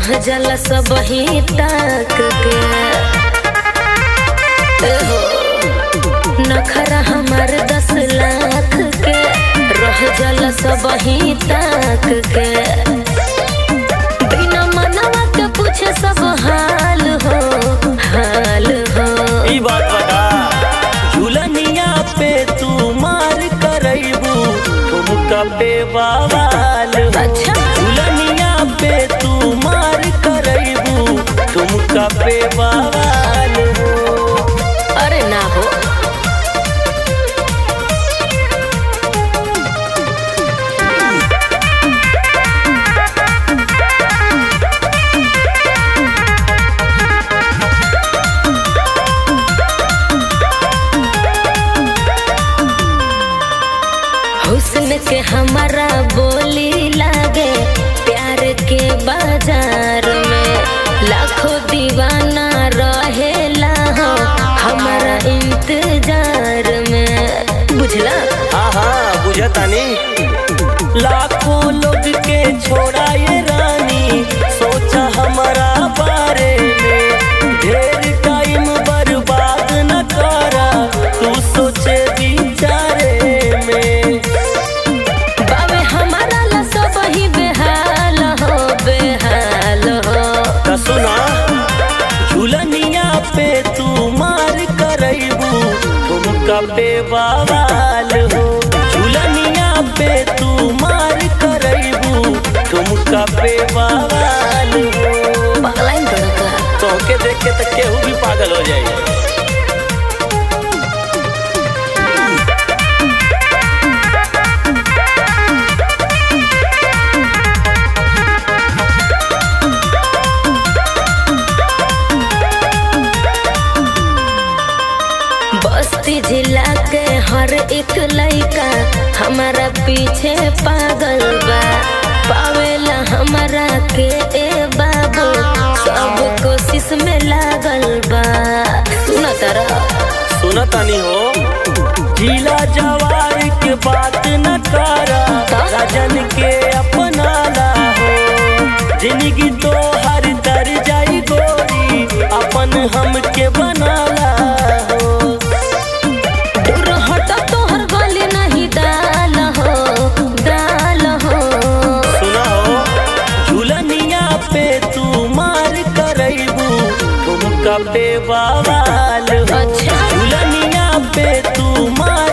रह जाला सब ही ताक के। नखरा हमार 10 लाख के, रह जाला सब ही ताक के। बिना मनवा के पूछे सब हाल हो, हाल हो। ई बात बता, झूलनिया पे तू मार करैबू, ठुमका पे बवाल हो। अच्छा, झूलनिया पे तू मार करैबू, ठुमका पे बवाल हो। अरे ना हो। हुस्न के हमारा बोली लागे प्यार के बाजार में, लाखों दीवाना रहेला हो हमारा इंतजार में। बुझला? हाँ हाँ बुझतानी। लाखों लोग के छोड़ा ये रानी, सोचा हमारा बारे में। ढेर टाइम बर्बाद न करा, तू सोचे बिचारे में। बाबे हमारा ला सब ही बेहाल हो, बेहाल हो। तो सुना, झूलनिया पे तू मार करैबू, ठुमका पे बवाल हो। झूलनिया पे तू मार करैबू, ठुमका पे बवाल हो। पगलाइन का तोहके देख के तो केहू भी पागल हो जाए। बस्ती जिला के हर एक लइका हमारा पीछे पागल बा, पावेला हमारा के ए बाबू सब कोशिश में लागल बा। सुना तारा? सुनतानी हो, जिला जवार के बात न करा, राजन के अपना ला हो। जिंदगी तो हर तर जाई गोरी, अपन हम के बना ला हो। दूर हट तोहर गली नहीं दाल हो, दाल हो। सुना हो, झूलनिया पे तू मार करैबू, ठुमका पे बवाल हो। अच्छा, झूलनिया पे तू मार